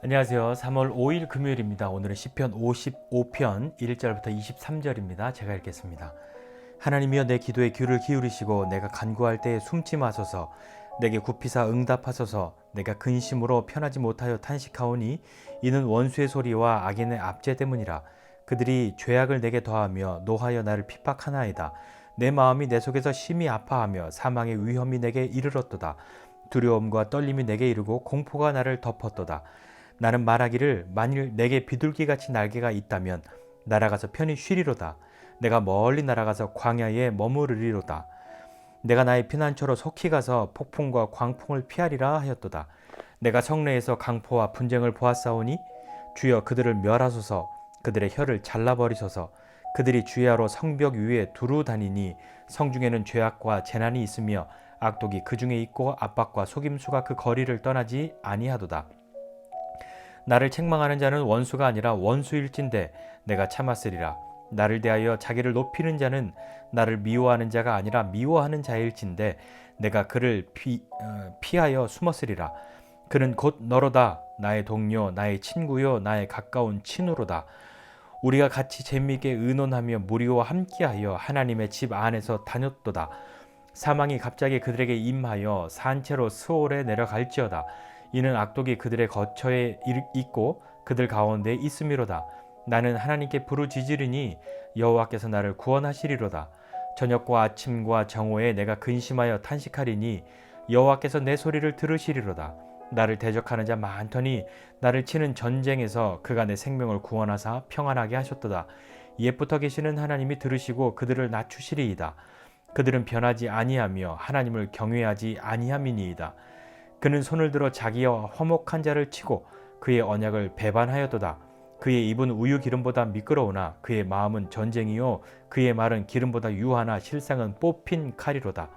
안녕하세요. 3월 5일 금요일입니다. 오늘은 시편 55편 1절부터 23절입니다. 제가 읽겠습니다. 하나님이여 내 기도에 귀를 기울이시고 내가 간구할 때에 숨지 마소서. 내게 굽히사 응답하소서. 내가 근심으로 편하지 못하여 탄식하오니 이는 원수의 소리와 악인의 압제 때문이라. 그들이 죄악을 내게 더하며 노하여 나를 핍박하나이다. 내 마음이 내 속에서 심히 아파하며 사망의 위험이 내게 이르렀도다. 두려움과 떨림이 내게 이르고 공포가 나를 덮었도다. 나는 말하기를 만일 내게 비둘기같이 날개가 있다면 날아가서 편히 쉬리로다. 내가 멀리 날아가서 광야에 머무르리로다. 내가 나의 피난처로 속히 가서 폭풍과 광풍을 피하리라 하였도다. 내가 성내에서 강포와 분쟁을 보았사오니 주여 그들을 멸하소서. 그들의 혀를 잘라버리소서. 그들이 주야로 성벽 위에 두루 다니니 성중에는 죄악과 재난이 있으며 악독이 그 중에 있고 압박과 속임수가 그 거리를 떠나지 아니하도다. 나를 책망하는 자는 원수가 아니라 원수일진데 내가 참았으리라. 나를 대하여 자기를 높이는 자는 나를 미워하는 자가 아니라 미워하는 자일진데 내가 그를 피하여 숨었으리라. 그는 곧 너로다. 나의 동료, 나의 친구요, 나의 가까운 친우로다. 우리가 같이 재미있게 의논하며 무리와 함께하여 하나님의 집 안에서 다녔도다. 사망이 갑자기 그들에게 임하여 산채로 스올에 내려갈지어다. 이는 악독이 그들의 거처에 있고 그들 가운데 있음이로다. 나는 하나님께 부르짖으리니 여호와께서 나를 구원하시리로다. 저녁과 아침과 정오에 내가 근심하여 탄식하리니 여호와께서 내 소리를 들으시리로다. 나를 대적하는 자 많더니 나를 치는 전쟁에서 그가 내 생명을 구원하사 평안하게 하셨도다. 옛부터 계시는 하나님이 들으시고 그들을 낮추시리이다. 그들은 변하지 아니하며 하나님을 경외하지 아니함이니이다. 그는 손을 들어 자기와 화목한 자를 치고 그의 언약을 배반하였도다. 그의 입은 우유 기름보다 미끄러우나 그의 마음은 전쟁이요 그의 말은 기름보다 유하나 실상은 뽑힌 칼이로다.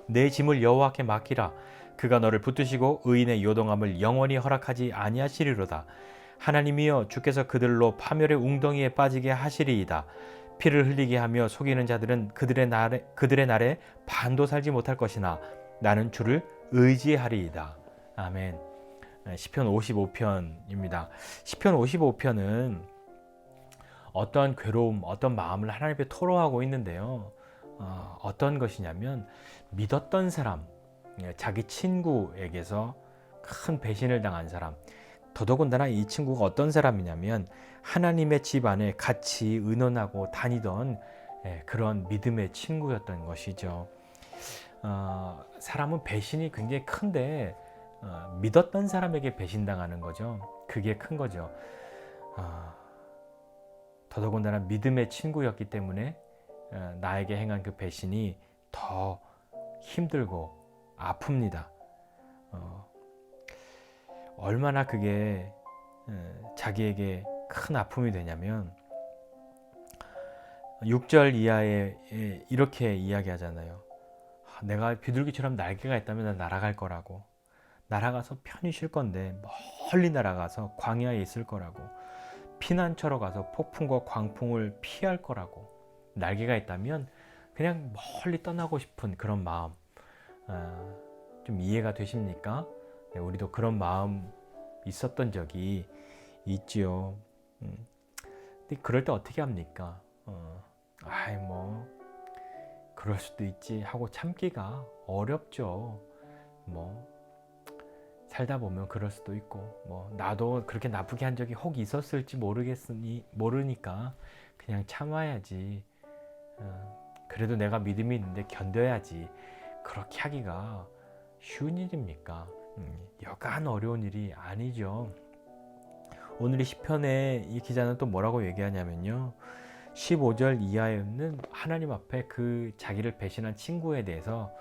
내 짐을 여호와께 맡기라. 그가 너를 붙드시고 의인의 요동함을 영원히 허락하지 아니하시리로다. 하나님이여 주께서 그들로 파멸의 웅덩이에 빠지게 하시리이다. 피를 흘리게 하며 속이는 자들은 그들의 날에 반도 살지 못할 것이나 나는 주를 의지하리이다. 아멘. 시편 55편입니다. 시편 55편은 어떠한 괴로움, 어떤 마음을 하나님께 토로하고 있는데요. 어떤 것이냐면 믿었던 사람, 자기 친구에게서 큰 배신을 당한 사람, 더더군다나 이 친구가 어떤 사람이냐면 하나님의 집 안에 같이 의논하고 다니던 그런 믿음의 친구였던 것이죠. 사람은 배신이 굉장히 큰데 믿었던 사람에게 배신당하는 거죠. 그게 큰 거죠. 더더군다나 믿음의 친구였기 때문에 나에게 행한 그 배신이 더 힘들고 아픕니다. 얼마나 그게 자기에게 큰 아픔이 되냐면 6절 이하에 이렇게 이야기하잖아요. 내가 비둘기처럼 날개가 있다면 난 날아갈 거라고. 날아가서 편히 쉴 건데 멀리 날아가서 광야에 있을 거라고. 피난처로 가서 폭풍과 광풍을 피할 거라고. 날개가 있다면 그냥 멀리 떠나고 싶은 그런 마음. 좀 이해가 되십니까? 네, 우리도 그런 마음 있었던 적이 있지요. 근데 그럴 때 어떻게 합니까? 그럴 수도 있지 하고 참기가 어렵죠. 살다 보면 그럴 수도 있고, 나도 그렇게 나쁘게 한 적이 혹 있었을지 모르니까 그냥 참아야지. 그래도 내가 믿음이 있는데 견뎌야지. 그렇게 하기가 쉬운 일입니까? 여간 어려운 일이 아니죠. 오늘 이 시편의 이 기자는 또 뭐라고 얘기하냐면요. 15절 이하에 있는 하나님 앞에 그 자기를 배신한 친구에 대해서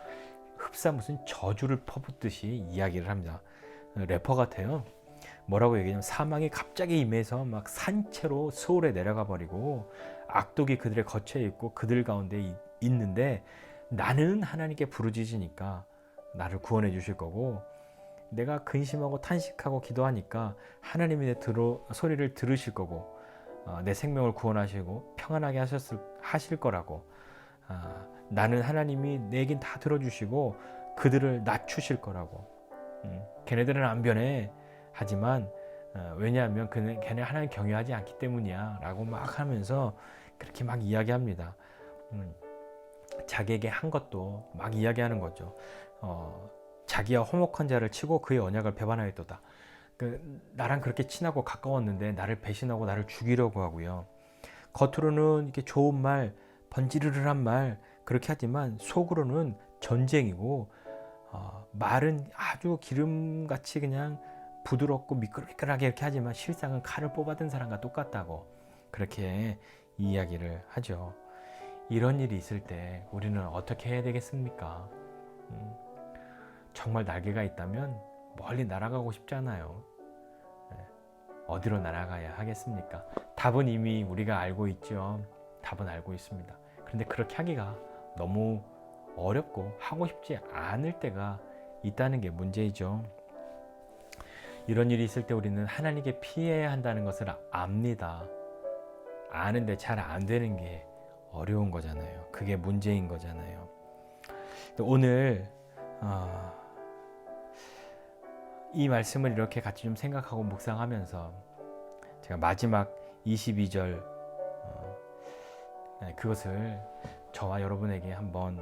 흡사 무슨 저주를 퍼붓듯이 이야기를 합니다. 래퍼 같아요. 뭐라고 얘기하냐면 사망이 갑자기 임해서 막 산채로 스올에 내려가 버리고 악독이 그들의 거처에 있고 그들 가운데 있는데 나는 하나님께 부르짖으니까 나를 구원해 주실 거고 내가 근심하고 탄식하고 기도하니까 하나님이 내 소리를 들으실 거고 내 생명을 구원하시고 평안하게 하실 거라고. 나는 하나님이 내 얘기는 다 들어주시고 그들을 낮추실 거라고. 걔네들은 안 변해. 하지만 왜냐하면 걔네 하나님 경외하지 않기 때문이야 라고 막 하면서 그렇게 막 이야기합니다. 자기에게 한 것도 막 이야기하는 거죠. 자기와 화목한 자를 치고 그의 언약을 배반하였도다. 나랑 그렇게 친하고 가까웠는데 나를 배신하고 나를 죽이려고 하고요. 겉으로는 이렇게 좋은 말, 번지르르한 말 그렇게 하지만 속으로는 전쟁이고 말은 아주 기름같이 그냥 부드럽고 미끌미끌하게 이렇게 하지만 실상은 칼을 뽑아든 사람과 똑같다고 그렇게 이야기를 하죠. 이런 일이 있을 때 우리는 어떻게 해야 되겠습니까? 정말 날개가 있다면 멀리 날아가고 싶잖아요. 어디로 날아가야 하겠습니까? 답은 이미 우리가 알고 있죠. 답은 알고 있습니다. 그런데 그렇게 하기가 너무 어렵고 하고 싶지 않을 때가 있다는 게 문제이죠. 이런 일이 있을 때 우리는 하나님께 피해야 한다는 것을 압니다. 아는데 잘 안 되는 게 어려운 거잖아요. 그게 문제인 거잖아요. 오늘 이 말씀을 이렇게 같이 좀 생각하고 묵상하면서 제가 마지막 22절 그것을 저와 여러분에게 한번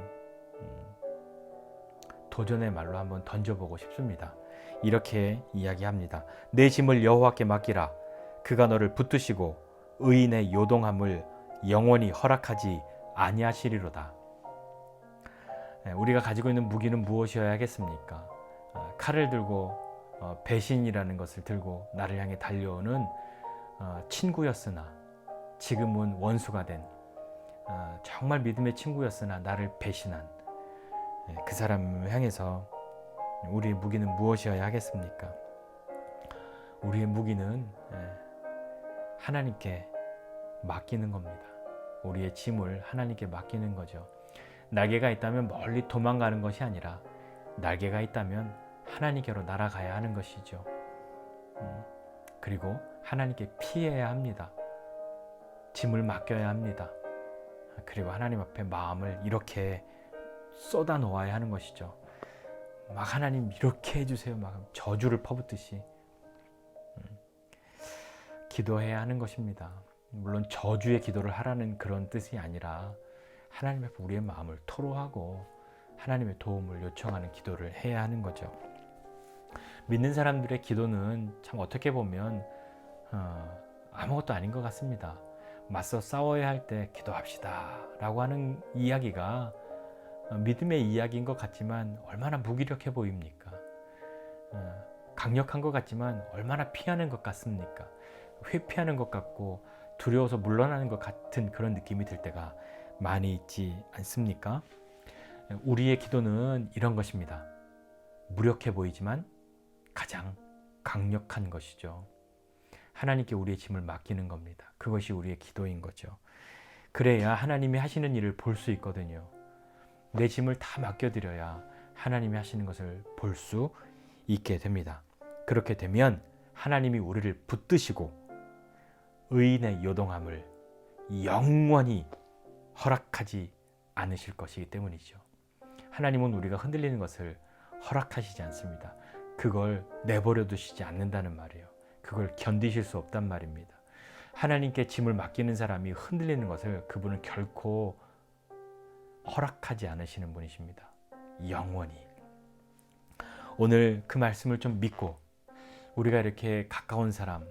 도전의 말로 한번 던져보고 싶습니다. 이렇게 이야기합니다. 내 짐을 여호와께 맡기라. 그가 너를 붙드시고 의인의 요동함을 영원히 허락하지 아니하시리로다. 우리가 가지고 있는 무기는 무엇이어야 하겠습니까? 칼을 들고 배신이라는 것을 들고 나를 향해 달려오는 친구였으나 지금은 원수가 된 정말 믿음의 친구였으나 나를 배신한 그 사람을 향해서 우리의 무기는 무엇이어야 하겠습니까? 우리의 무기는 하나님께 맡기는 겁니다. 우리의 짐을 하나님께 맡기는 거죠. 날개가 있다면 멀리 도망가는 것이 아니라 날개가 있다면 하나님께로 날아가야 하는 것이죠. 그리고 하나님께 피해야 합니다. 짐을 맡겨야 합니다. 그리고 하나님 앞에 마음을 이렇게 쏟아 놓아야 하는 것이죠. 막 하나님 이렇게 해주세요. 막 저주를 퍼붓듯이 기도해야 하는 것입니다. 물론 저주의 기도를 하라는 그런 뜻이 아니라 하나님 앞에 우리의 마음을 토로하고 하나님의 도움을 요청하는 기도를 해야 하는 거죠. 믿는 사람들의 기도는 참 어떻게 보면 아무것도 아닌 것 같습니다. 맞서 싸워야 할 때 기도합시다 라고 하는 이야기가 믿음의 이야기인 것 같지만 얼마나 무기력해 보입니까? 강력한 것 같지만 얼마나 피하는 것 같습니까? 회피하는 것 같고 두려워서 물러나는 것 같은 그런 느낌이 들 때가 많이 있지 않습니까? 우리의 기도는 이런 것입니다. 무력해 보이지만 가장 강력한 것이죠. 하나님께 우리의 짐을 맡기는 겁니다. 그것이 우리의 기도인 거죠. 그래야 하나님이 하시는 일을 볼 수 있거든요. 내 짐을 다 맡겨드려야 하나님이 하시는 것을 볼 수 있게 됩니다. 그렇게 되면 하나님이 우리를 붙드시고 의인의 요동함을 영원히 허락하지 않으실 것이기 때문이죠. 하나님은 우리가 흔들리는 것을 허락하시지 않습니다. 그걸 내버려 두시지 않는다는 말이에요. 그걸 견디실 수 없단 말입니다. 하나님께 짐을 맡기는 사람이 흔들리는 것을 그분은 결코 허락하지 않으시는 분이십니다. 영원히. 오늘 그 말씀을 좀 믿고 우리가 이렇게 가까운 사람,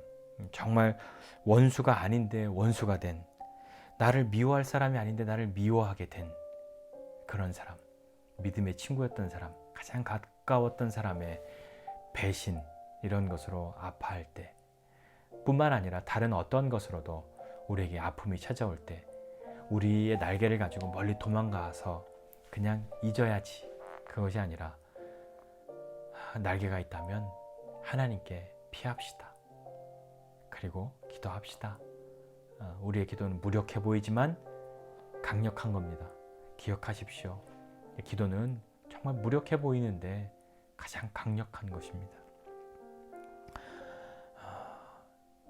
정말 원수가 아닌데 원수가 된, 나를 미워할 사람이 아닌데 나를 미워하게 된 그런 사람, 믿음의 친구였던 사람, 가장 가까웠던 사람의 배신, 이런 것으로 아파할 때 뿐만 아니라 다른 어떤 것으로도 우리에게 아픔이 찾아올 때 우리의 날개를 가지고 멀리 도망가서 그냥 잊어야지, 그것이 아니라 날개가 있다면 하나님께 피합시다. 그리고 기도합시다. 우리의 기도는 무력해 보이지만 강력한 겁니다. 기억하십시오. 기도는 정말 무력해 보이는데 가장 강력한 것입니다.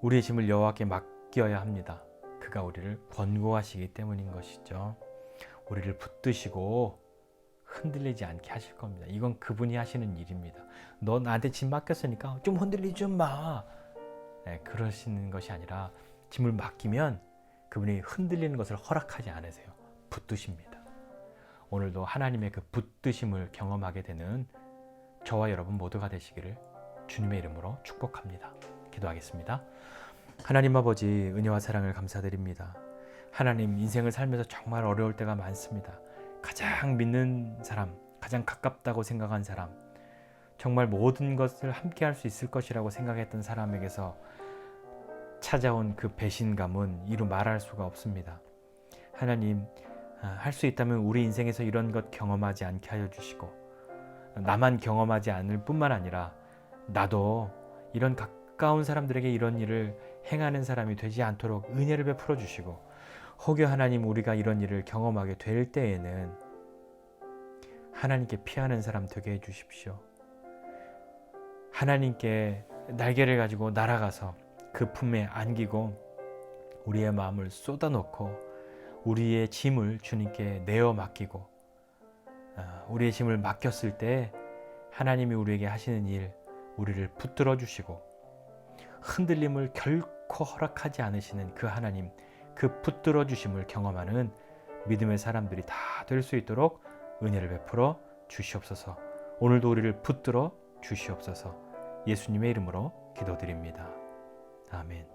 우리의 짐을 여호와께 맡겨야 합니다. 그가 우리를 권고하시기 때문인 것이죠. 우리를 붙드시고 흔들리지 않게 하실 겁니다. 이건 그분이 하시는 일입니다. 너 나한테 짐 맡겼으니까 좀 흔들리지 좀 마. 네, 그러시는 것이 아니라 짐을 맡기면 그분이 흔들리는 것을 허락하지 않으세요. 붙드십니다. 오늘도 하나님의 그 붙드심을 경험하게 되는 저와 여러분 모두가 되시기를 주님의 이름으로 축복합니다. 기도하겠습니다. 하나님 아버지, 은혜와 사랑을 감사드립니다. 하나님, 인생을 살면서 정말 어려울 때가 많습니다. 가장 믿는 사람, 가장 가깝다고 생각한 사람, 정말 모든 것을 함께 할 수 있을 것이라고 생각했던 사람에게서 찾아온 그 배신감은 이루 말할 수가 없습니다. 하나님, 할 수 있다면 우리 인생에서 이런 것 경험하지 않게 하여 주시고, 나만 경험하지 않을 뿐만 아니라 나도 이런 가까운 사람들에게 이런 일을 행하는 사람이 되지 않도록 은혜를 베풀어 주시고, 혹여 하나님 우리가 이런 일을 경험하게 될 때에는 하나님께 피하는 사람 되게 해주십시오. 하나님께 날개를 가지고 날아가서 그 품에 안기고 우리의 마음을 쏟아놓고 우리의 짐을 주님께 내어 맡기고, 우리의 짐을 맡겼을 때 하나님이 우리에게 하시는 일, 우리를 붙들어 주시고 흔들림을 결코 허락하지 않으시는 그 하나님, 그 붙들어 주심을 경험하는 믿음의 사람들이 다 될 수 있도록 은혜를 베풀어 주시옵소서. 오늘도 우리를 붙들어 주시옵소서. 예수님의 이름으로 기도드립니다. 아멘.